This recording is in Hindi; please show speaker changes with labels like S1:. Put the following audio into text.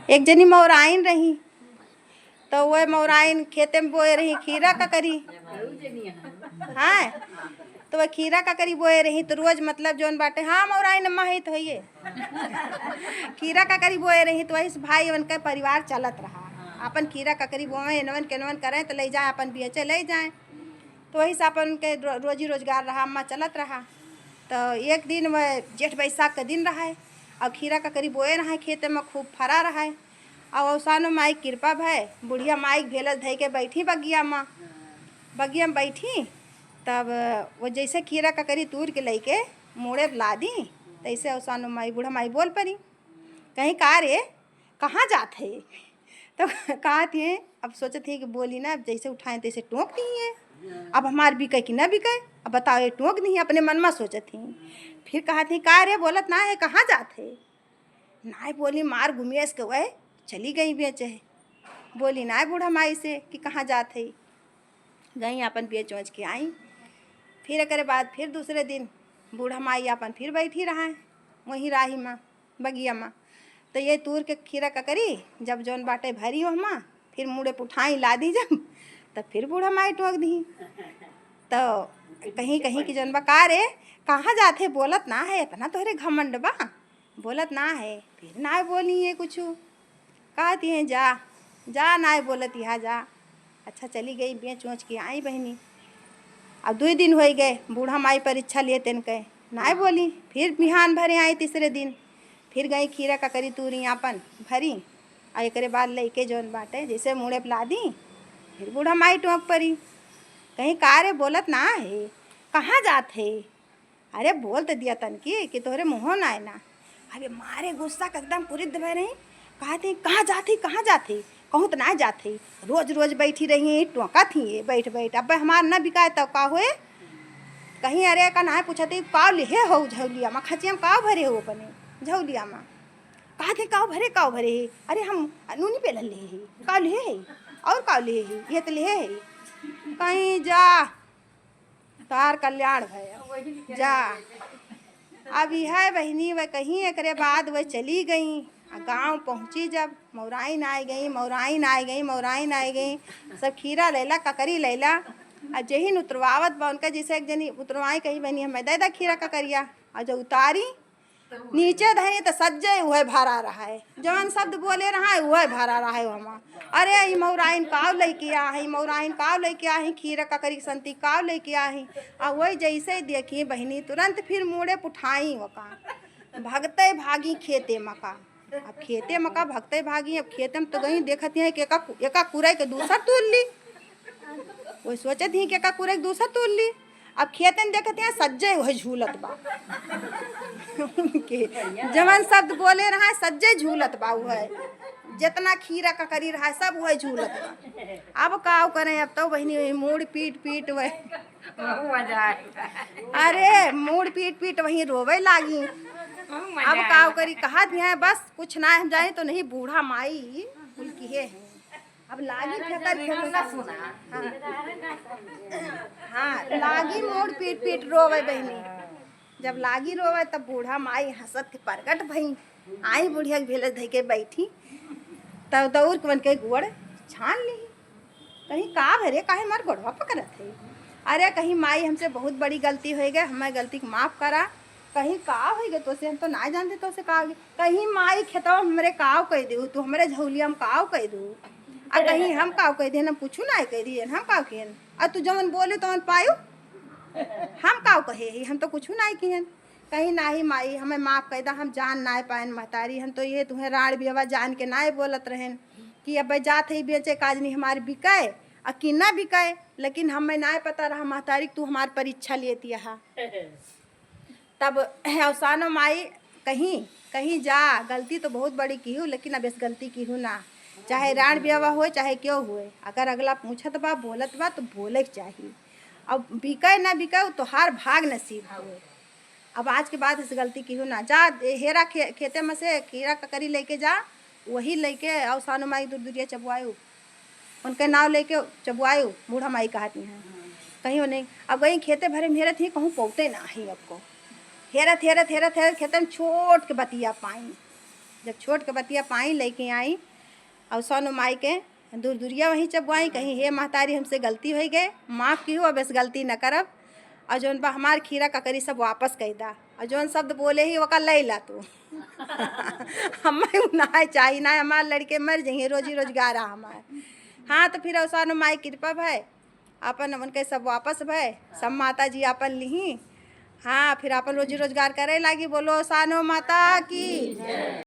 S1: एक जनी मौराइन रही, तो वह मौराइन खेते में बोए रही खीरा का करी। हाँ, तो वह खीरा का करी बोए रही तो रोज मतलब जोन बाटे, हाँ मौराइन अम्मा है तो है खीरा का करी बोए रही तो वही भाई उनका परिवार चलत रहा। अपन खीरा का करी बोए नवन के नवन करें तो ले जाए, अपन बेचे ले जाए, तो वही से अपन उनके रोजी रोजगार रहा, अम्मा चलत रहा। तो एक दिन वह जेठ बैसाख का दिन रहा है और खीरा का करी बोए रहा है, खेते में खूब फरा रहा है। और औसानो माई कृपा भय बुढ़िया माई भेलस धई के बैठी बगिया में बैठी। तब वो जैसे खीरा का करी तूर के लेके मोड़े ला दी, तैसे औसानो माई बूढ़ा माई बोल पड़ी, कहीं कहा रे कहाँ जात है? तो कहा थे, अब सोचे थे कि बोली ना, जैसे उठाएं तैसे टोक दी है, अब हमार बिके कि ना बिके, अब बताओ ये टोक दी, अपने मन में सोचे थी। फिर कहा थी कहा रे बोलत ना है कहाँ जात है? ना बोली मार घुमियस के वह चली गई बेचे। बोली ना बूढ़ा माई से कि कहाँ जात है, गई अपन बेच वोच के आई। फिर एक बाद फिर दूसरे दिन बूढ़ा माई अपन फिर बैठी रहा है वहीं राही में बगिया में। तो ये तूर के खीरा का करी जब जौन बाटे भरी हो माँ, फिर मुड़े पुठाई ला दी जब, तब फिर बूढ़ा माई टोक दी। तो कहीं कहीं की जौन बा का रे कहाँ जाते बोलत ना है, इतना तोहरे घमंड बा, बोलत ना है। फिर ना बोली है कुछ, कहती हैं जा जा ना बोलत यहाँ जा। अच्छा चली गई बेच वोच के आई बहनी। अब 2 दिन हो गए बूढ़ा माई परीक्षा लिए तेन कहे ना बोली। फिर बिहान भरे आई तीसरे दिन, फिर गई खीरा का करी तूरी अपन भरी और एक बाद लेके जौन बाटे जैसे मुड़े पिला दी, फिर बूढ़ा माई टोक परी, कहीं का रे बोलत ना है कहाँ जात है? अरे बोल तो दिया तन की कि तोहरे मुँह ना है ना। अरे मारे गुस्सा का एकदम पूरी दबे रही, कहती कहाँ जाती कहूँ तो ना जाती, रोज रोज बैठी रही टोका थी बैठ बैठ, अब हमार ना बिकाए तब का हुए कहीं। अरे का ना पूछती काव लिहे हो झौलिया माँ, खचिया में काव भरे हो अपने झौलिया माँ, कहते काव भरे है। अरे हम नूनी पे ले है काव लिहे है और काव लिहे है, ये तो लिहे है। कहीं जा तार कल्याण भय जा। अब यह बहनी वह कहीं एक बाद वह चली गई, गांव पहुंची जब मौराइन आई गई, सब खीरा लैला ककरी लैला। और जही उतरवावत बा उनका जैसे एक जनी उतरवाई कही बहनी हमें दे दा खीरा ककरिया, और जो उतारी नीचे धनी तो सज्जे वह भरा रहा है, जवान शब्द बोले रहा है वह भरा रहा है वहाँ। अरे ई मौराइन काव लेके आई, मौराइन काव लेके आई, खीरा ककरी संती काव लेके आई। और वही जैसे देखी बहनी तुरंत फिर मुड़े पुठाई वका भगते भागी खेते मका। अब खेते मका भगते भागी, अब खेते में तो गई देखती है कि एका कुरई के दूसर तोड़ ली, वही सोचे थी कि एका कुरई के दूसर तोड़ ली। अब खेते में देखते हैं सज्जे वह झूलत बा जवन शब्द बोले रहा है सज्जे झूलत बा, वह जितना खीरा का करी रहा है सब वह झूलत बा। अब काव करें, अब तो बहनी मूड़ पीट वह अरे मूड़ पीट वहीं रोवे लागी। अब काव करी कहा दिया है बस कुछ ना हम जाए तो नहीं, बूढ़ा माई उनकी है अब लागी फेंकर हाँ लागी मूड़ पीट रोवे बहनी। जब लागी रोवे तब बूढ़ा माई हंसत के प्रगट भई आई, बुढ़िया भेले धई के बैठी, तब दौड़ के बन के गोड़ छान ली, कहीं का भरे काहे मार गोड़वा पकड़त है। अरे कहीं माई हमसे बहुत बड़ी गलती हो गई, हमें गलती को माफ़ करा। कहीं का हो गए तो से हम तो ना जानते, तो से का कहीं माई खेतवा हमरे काव कह दू, तू हमरे झौलिया में काव कह दू, और कहीं हम काव कह दे, हम पूछू ना कह दिए हम काव किहन, और तू जवन बोले तो पायू हम काव कहे हम तो कुछ ना किहन। कहीं ना ही माई हमें माफ़ कर दा, हम जान ना पाए महतारी, हम तो ये तुम्हें राड़ बिहवा जान के ना बोलत रहें कि अब जात है बेचे काज नहीं हमारे बिकाए और कि ना बिकाए, लेकिन हमें ना पता रहा महतारी तू हमारी परीक्षा लेती है। तब अवसानो माई कहीं जा, गलती तो बहुत बड़ी की हूँ लेकिन अब इस गलती की हूँ ना, चाहे राण ब्यावा हो चाहे क्यों हुए, अगर अगला पूछत बा बोलत बा तो बोले के चाहिए। अब बिकाए ना बिकाए तो हार भाग नसीब हुए। अब आज के बाद इस गलती की हूँ ना, जा हेरा खेते में से खीरा ककरी लेके जा, वही लेके अवसानो माई दूर चबुआयु, उनके नाव लेके चबुआयु बूढ़ा माई कहती हैं कहीं वो नहीं। अब गई खेते भरे मेरे थी कहूँ पौते ना ही, अब को हेरत खेते में छोट के बतिया पाई, जब छोट के बतिया पाई लेके आई और सोनो माई के दूर दूरिया वहीं चबवाई कहीं हे महतारी हमसे गलती हो गए, माफ़ की हो, अब ऐसे गलती न करब। और जौन बा हमार खीरा ककरी सब वापस कह दा और जौन शब्द बोले ही वका ले ला तू। हमें ना चाहिए ना, हमारे लड़के मर जाइए, रोजी रोजगार हमारे। हाँ तो फिर अवसान माई कृपा भाई अपन उनके सब वापस भाई, सब माता जी अपन ली। हाँ फिर अपन रोजी रोजगार करे लागी। बोलो सानो माता की।